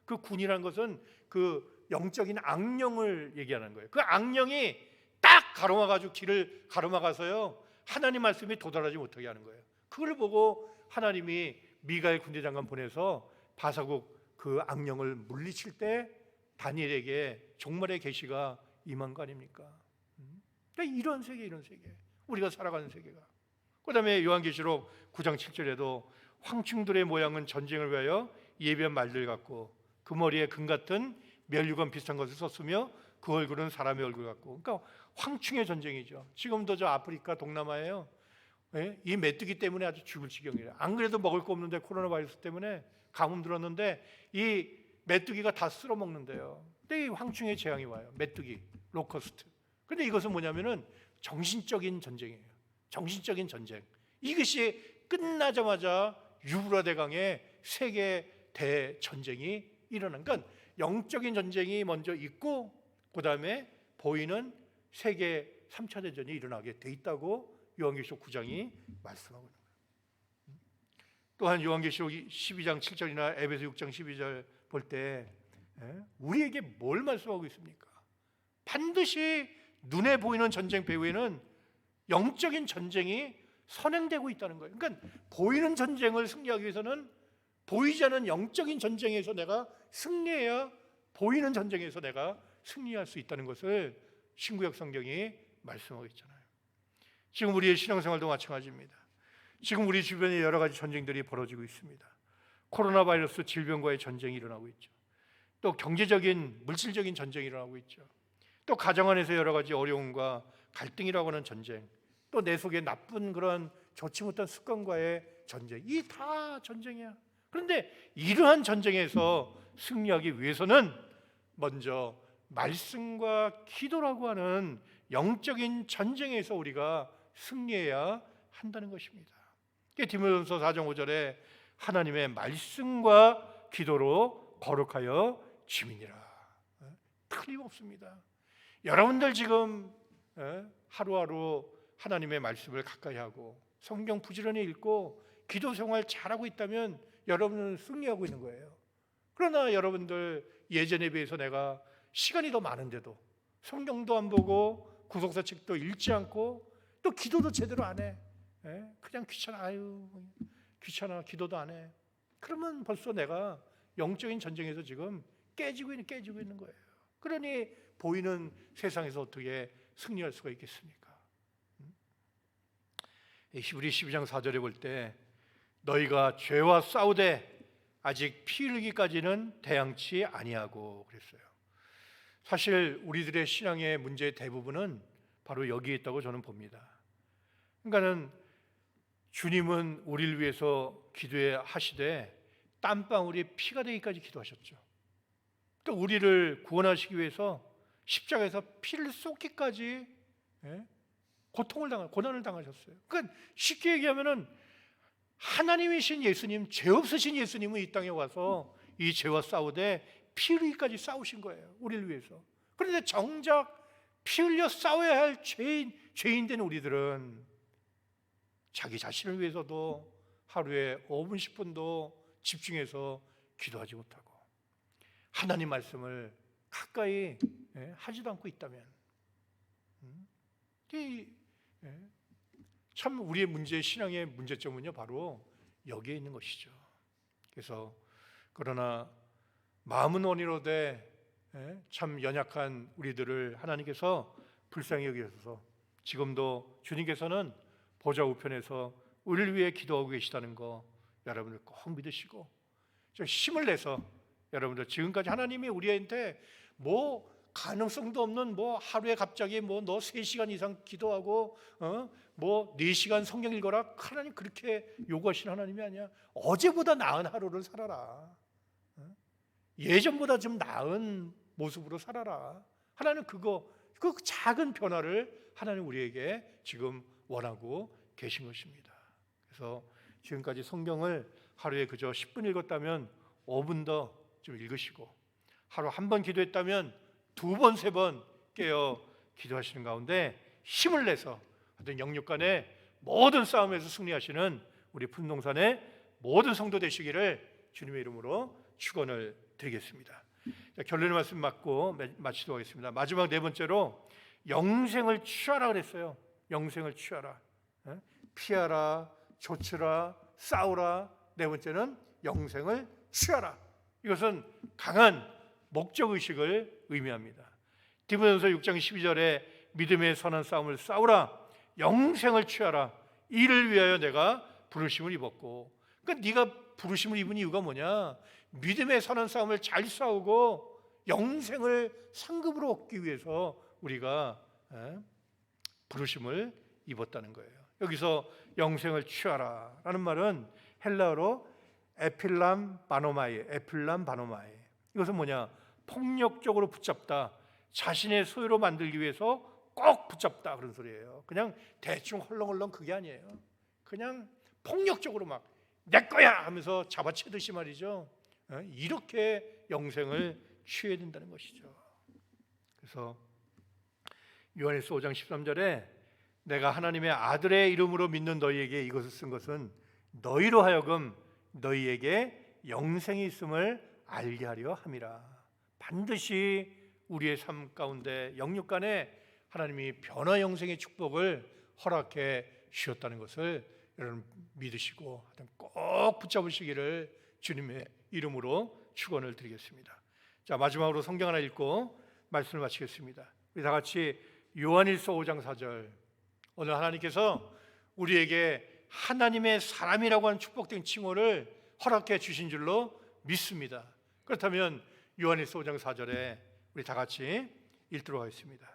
그 군이라는 것은 그 영적인 악령을 얘기하는 거예요. 그 악령이 딱 가로막아가지고 길을 가로막아서요 하나님 말씀이 도달하지 못하게 하는 거예요. 그걸 보고 하나님이 미가엘 군대장관 보내서 바사국 그 악령을 물리칠 때 다니엘에게 종말의 계시가 임한 거 아닙니까? 그러니까 이런 세계, 이런 세계, 우리가 살아가는 세계가. 그 다음에 요한계시록 9장 7절에도 황충들의 모양은 전쟁을 위하여 예비한 말들 같고 그 머리에 금 같은 멸류관 비슷한 것을 썼으며 그 얼굴은 사람의 얼굴 같고. 그러니까 황충의 전쟁이죠. 지금도 저 아프리카 동남아에요, 이 메뚜기 때문에 아주 죽을 지경이에요. 안 그래도 먹을 거 없는데 코로나 바이러스 때문에 가뭄 들었는데 이 메뚜기가 다 쓸어 먹는데요. 근데 이 황충의 재앙이 와요. 메뚜기, 로커스트. 근데 이것은 뭐냐면은 정신적인 전쟁이에요. 정신적인 전쟁. 이것이 끝나자마자 유브라 대강의 세계 대전쟁이 일어난 건 영적인 전쟁이 먼저 있고 그 다음에 보이는 세계 3차 대전이 일어나게 돼 있다고 요한계시록 9장이 말씀하고 있는 거예요. 또한 요한계시록 12장 7절이나 에베소 6장 12절 볼 때 우리에게 뭘 말씀하고 있습니까? 반드시 눈에 보이는 전쟁 배후에는 영적인 전쟁이 선행되고 있다는 거예요. 그러니까 보이는 전쟁을 승리하기 위해서는 보이지 않는 영적인 전쟁에서 내가 승리해야 보이는 전쟁에서 내가 승리할 수 있다는 것을 신구약 성경이 말씀하고 있잖아요. 지금 우리의 신앙생활도 마찬가지입니다. 지금 우리 주변에 여러 가지 전쟁들이 벌어지고 있습니다. 코로나 바이러스 질병과의 전쟁이 일어나고 있죠. 또 경제적인 물질적인 전쟁이 일어나고 있죠. 또 가정 안에서 여러 가지 어려움과 갈등이라고 하는 전쟁, 또 내 속에 나쁜 그런 좋지 못한 습관과의 전쟁, 이 다 전쟁이야. 그런데 이러한 전쟁에서 승리하기 위해서는 먼저 말씀과 기도라고 하는 영적인 전쟁에서 우리가 승리해야 한다는 것입니다. 디모데전서 4장 5절에 하나님의 말씀과 기도로 거룩하여 지민이라. 틀림없습니다. 여러분들 지금 하루하루 하나님의 말씀을 가까이 하고 성경 부지런히 읽고 기도 생활 잘하고 있다면 여러분은 승리하고 있는 거예요. 그러나 여러분들 예전에 비해서 내가 시간이 더 많은데도 성경도 안 보고 구속사 책도 읽지 않고 또 기도도 제대로 안 해. 그냥 귀찮아 기도도 안 해. 그러면 벌써 내가 영적인 전쟁에서 지금 깨지고 있는 거예요. 그러니 보이는 세상에서 어떻게 승리할 수가 있겠습니까? 히브리 12장 4절에 볼 때 너희가 죄와 싸우되 아직 피 흘리기까지는 대항치 아니하고 그랬어요. 사실 우리들의 신앙의 문제의 대부분은 바로 여기에 있다고 저는 봅니다. 그러니까는 주님은 우리를 위해서 기도하시되 땀방울이 피가 되기까지 기도하셨죠. 또 우리를 구원하시기 위해서 십자가에서 피를 쏟기까지 고난을 당하셨어요. 그러니까 쉽게 얘기하면은 하나님이신 예수님, 죄 없으신 예수님은 이 땅에 와서 이 죄와 싸우되 피 흘리기까지 싸우신 거예요. 우리를 위해서. 그런데 정작 피 흘려 싸워야 할 죄인 된 우리들은 자기 자신을 위해서도 하루에 5분 10분도 집중해서 기도하지 못하고 하나님 말씀을 가까이 하지도 않고 있다면 참 우리의 문제, 신앙의 문제점은요 바로 여기에 있는 것이죠. 그래서 그러나 마음은 원이로되 참 연약한 우리들을 하나님께서 불쌍히 여기셔서 지금도 주님께서는 보좌 우편에서 우리를 위해 기도하고 계시다는 거 여러분들 꼭 믿으시고 좀 힘을 내서 여러분들 지금까지 하나님이 우리한테 뭐 가능성도 없는 뭐 하루에 갑자기 뭐 너 3시간 이상 기도하고 뭐 4시간 성경 읽어라, 하나님 그렇게 요구하시는 하나님이 아니야. 어제보다 나은 하루를 살아라. 예전보다 좀 나은 모습으로 살아라. 하나님 그 작은 변화를 하나님 우리에게 지금 원하고 계신 것입니다. 그래서 지금까지 성경을 하루에 그저 10분 읽었다면 5분 더 좀 읽으시고, 하루 한 번 기도했다면 2번, 3번 깨어 기도하시는 가운데 힘을 내서 어떤 영육 간의 모든 싸움에서 승리하시는 우리 푼동산의 모든 성도 되시기를 주님의 이름으로 축원을 드리겠습니다. 자, 결론의 말씀 맞고 마치도록 하겠습니다. 마지막 4번째로 영생을 취하라 그랬어요. 영생을 취하라. 피하라, 조치라, 싸우라. 4번째는 영생을 취하라. 이것은 강한 목적의식을 의미합니다. 디모데전서 6장 12절에 믿음의 선한 싸움을 싸우라, 영생을 취하라. 이를 위하여 내가 부르심을 입었고. 그러니까 네가 부르심을 입은 이유가 뭐냐? 믿음의 선한 싸움을 잘 싸우고 영생을 상급으로 얻기 위해서 우리가 부르심을 입었다는 거예요. 여기서 영생을 취하라 라는 말은 헬라어로 에필람 바노마이. 이것은 뭐냐? 폭력적으로 붙잡다, 자신의 소유로 만들기 위해서 꼭 붙잡다, 그런 소리예요. 그냥 대충 헐렁헐렁 그게 아니에요. 그냥 폭력적으로 막 내 거야 하면서 잡아채듯이 말이죠. 이렇게 영생을 취해야 된다는 것이죠. 그래서 요한일서 5장 13절에 내가 하나님의 아들의 이름으로 믿는 너희에게 이것을 쓴 것은 너희로 하여금 너희에게 영생이 있음을 알게 하려 함이라. 반드시 우리의 삶 가운데 영육 간에 하나님이 변화 영생의 축복을 허락해 주셨다는 것을 여러분 믿으시고 꼭 붙잡으시기를 주님의 이름으로 축원을 드리겠습니다. 자, 마지막으로 성경 하나 읽고 말씀을 마치겠습니다. 우리 다 같이 요한일서 5장 4절. 오늘 하나님께서 우리에게 하나님의 사람이라고 하는 축복된 칭호를 허락해 주신 줄로 믿습니다. 그렇다면 요한일서 5장 4절에 우리 다 같이 읽도록 하겠습니다.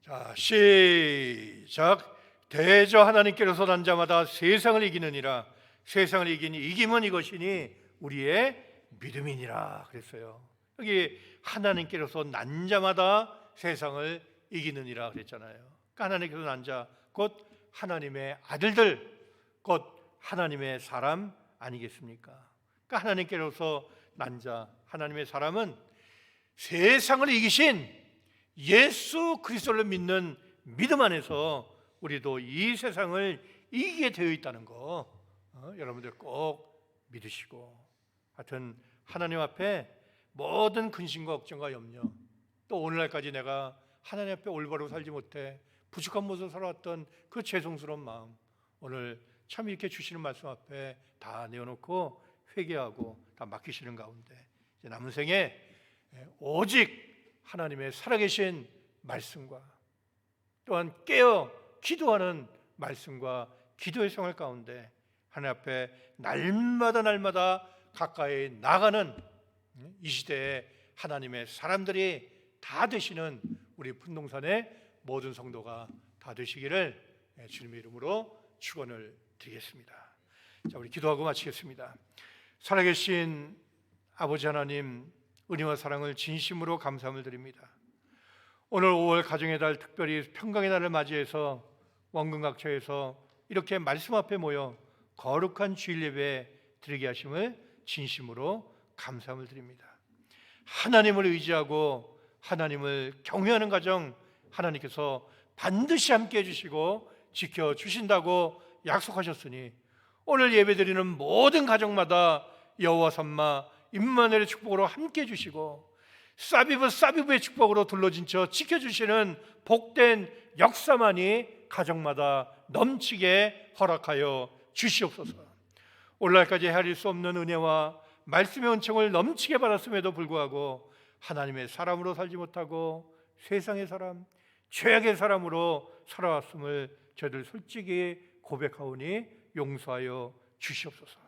자, 시작. 대저 하나님께로서 난 자마다 세상을 이기느니라. 세상을 이김은 이것이니 우리의 믿음이니라 그랬어요. 여기 하나님께로서 난 자마다 세상을 이기느니라 그랬잖아요. 그러니까 하나님께서 난 자, 곧 하나님의 아들들, 곧 하나님의 사람 아니겠습니까? 그러니까 하나님께로서 난 자, 하나님의 사람은 세상을 이기신 예수 그리스도를 믿는 믿음 안에서 우리도 이 세상을 이기게 되어 있다는 거 여러분들 꼭 믿으시고, 하여튼 하나님 앞에 모든 근심과 걱정과 염려, 또 오늘날까지 내가 하나님 앞에 올바로 살지 못해 부족한 모습으로 살아왔던 그 죄송스러운 마음, 오늘 참 이렇게 주시는 말씀 앞에 다 내어놓고 회개하고 다 맡기시는 가운데 이제 남은 생에 오직 하나님의 살아계신 말씀과 또한 깨어 기도하는 말씀과 기도의 생활 가운데 하나님 앞에 날마다 가까이 나가는 이 시대에 하나님의 사람들이 다 되시는 우리 푼동산의 모든 성도가 다 되시기를 주님의 이름으로 축원을 드리겠습니다. 자, 우리 기도하고 마치겠습니다. 살아계신 아버지 하나님, 은혜와 사랑을 진심으로 감사함을 드립니다. 오늘 5월 가정의 달, 특별히 평강의 날을 맞이해서 원근각처에서 이렇게 말씀 앞에 모여 거룩한 주일 예배 드리게 하심을 진심으로 감사함을 드립니다. 하나님을 의지하고 하나님을 경외하는 가정 하나님께서 반드시 함께 해주시고 지켜주신다고 약속하셨으니 오늘 예배드리는 모든 가정마다 여호와 삼마 임마누엘의 축복으로 함께 해주시고 사비브의 축복으로 둘러진 저 지켜주시는 복된 역사만이 가정마다 넘치게 허락하여 주시옵소서. 오늘날까지 헤아릴 수 없는 은혜와 말씀의 은총을 넘치게 받았음에도 불구하고 하나님의 사람으로 살지 못하고 세상의 사람, 죄악의 사람으로 살아왔음을 저희들 솔직히 고백하오니 용서하여 주시옵소서.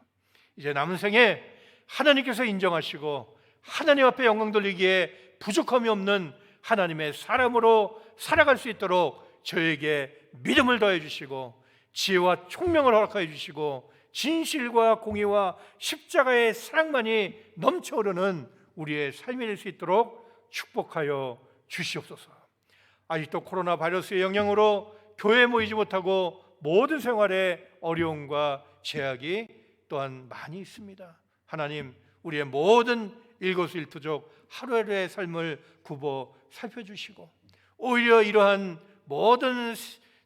이제 남은 생에 하나님께서 인정하시고 하나님 앞에 영광 돌리기에 부족함이 없는 하나님의 사람으로 살아갈 수 있도록 저에게 믿음을 더해 주시고 지혜와 총명을 허락하여 주시고 진실과 공의와 십자가의 사랑만이 넘쳐흐르는 우리의 삶이 될 수 있도록 축복하여 주시옵소서. 아직도 코로나 바이러스의 영향으로 교회에 모이지 못하고 모든 생활에 어려움과 제약이 또한 많이 있습니다. 하나님, 우리의 모든 일거수일투족 하루하루의 삶을 굽어 살펴주시고 오히려 이러한 모든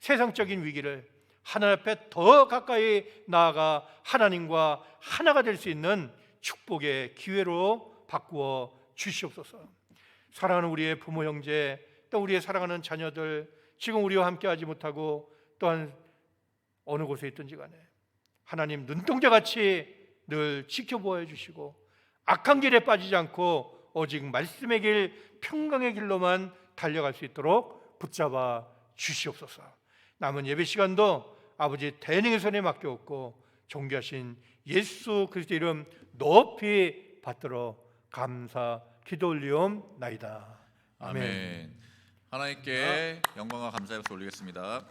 세상적인 위기를 하나님 앞에 더 가까이 나아가 하나님과 하나가 될 수 있는 축복의 기회로 바꾸어 주시옵소서. 사랑하는 우리의 부모 형제 또 우리의 사랑하는 자녀들 지금 우리와 함께하지 못하고 또한 어느 곳에 있든지 간에 하나님 눈동자같이 늘 지켜보아 주시고 악한 길에 빠지지 않고 오직 말씀의 길 평강의 길로만 달려갈 수 있도록 붙잡아 주시옵소서. 남은 예배 시간도 아버지 대능의 손에 맡겨놓고 존귀하신 예수 그리스도 이름 높이 받들어 감사 기도 올리옵나이다. 아멘. 하나님께 영광과 감사의 박수 올리겠습니다.